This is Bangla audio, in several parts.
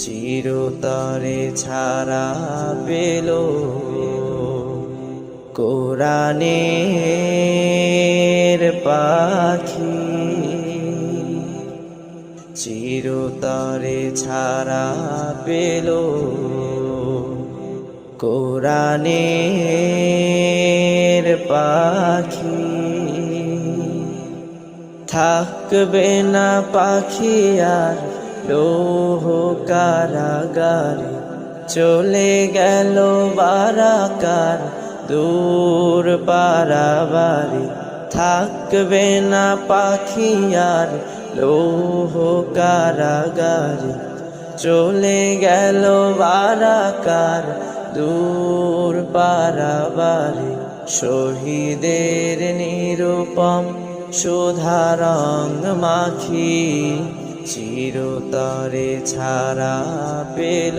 চিরতরে ছাড়া পেল কোরআনের পাখি, চিরতরে ছাড়া পেল কোরআনের পাখি। থাকবে না পাখি আর লোহ কারাগারে, চলে গেল বারাকার দূর পারাবারে। থাকবে না পাখি আর লোহ কারাগারে, চলে গেল বারাকার দূর পারাবারে। শহীদের নিরূপম সুধা রং মাখি, চিরতরে ছাড়া পেল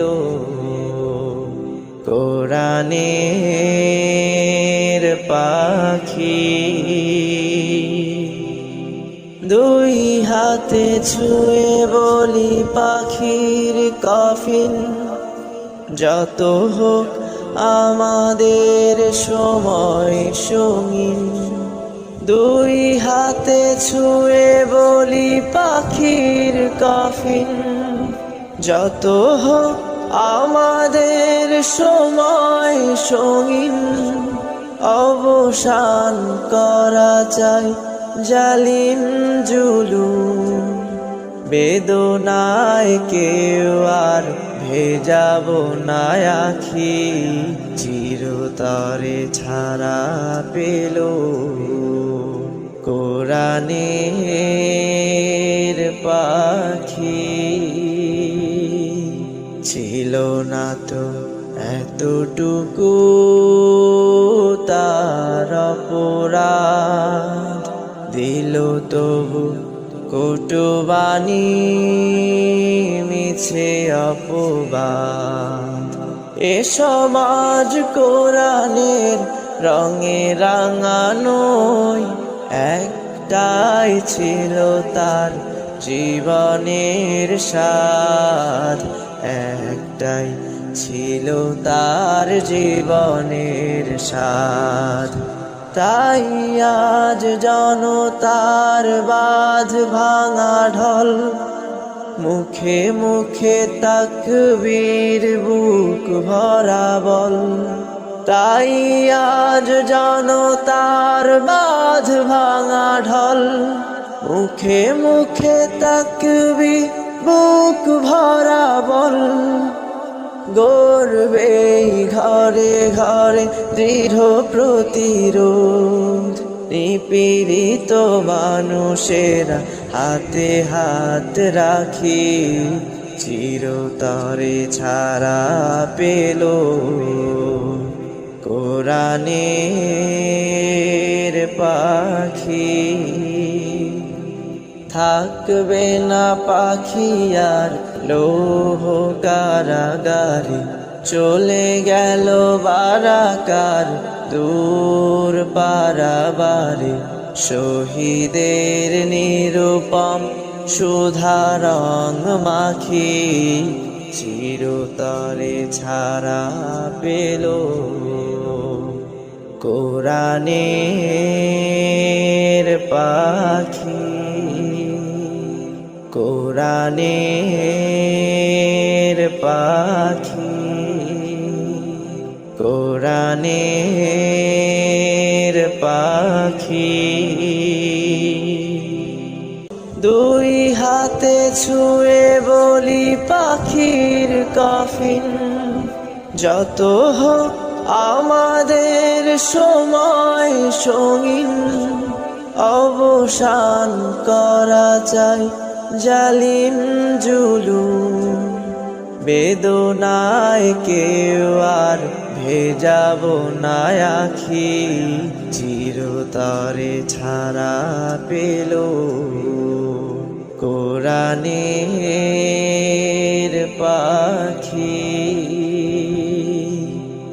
কোরআনের পাখি। দুই হাতে ছুঁয়ে বলি পাখির কফিন, যত হোক আমাদের সময় সঙ্গীন। দুই হাতে ছুঁয়ে বলি পাখির কফিন, যত হোক আমাদের সময় সঙ্গীন। অবসান করা চাই জালিম জুলুম, বেদনায় কেউ আর ভেজাব না আখি। চিরতরে ছাড়া পেল কোরআনের পাখি। ছিল না তো এতটুকু তার অপরাধ, দিল তবু কটুবাণী মিছে অপবাদ। এ সমাজ কোরআনের রঙে রাঙানোই, একটাই ছিল তার জীবনের স্বাদ, একটাই ছিল তার জীবনের স্বাদ। তাই আজ জনতার বাঁধ ভাঙা ঢল, মুখে মুখে তাকবীর বুক ভরা বল। তাই আজ জনতার বাঁধ ভাঙা ঢল, মুখে মুখে তাকবীর বুক ভরা বল। গর্বে ঘরে ঘরে দৃঢ় প্রতিরোধ, নিপীড়িত মানুষেরা হাতে হাত রাখি। চিরতরে ছাড়া পেল কোরআনের পাখি। থাকবে না পাখি আর লোহ কারাগারে, চলে গেল বারাকার দূর পারাবারে। শহীদের নিরূপম সুধা রং মাখি, চিরতরে ছাড়া পেল কোরআনের পাখি। কোরআনের পাখি, কোরআনের পাখি। দুই হাতে ছুঁয়ে বলি পাখির কফিন, যত হোক আমাদের সময় সঙ্গীন। অবসান করা চাই জালিম জুলুম, বেদনায় কেউ আর ভেজাব না আখি। চিরতরে ছাড়া পেল কোরআনের পাখি।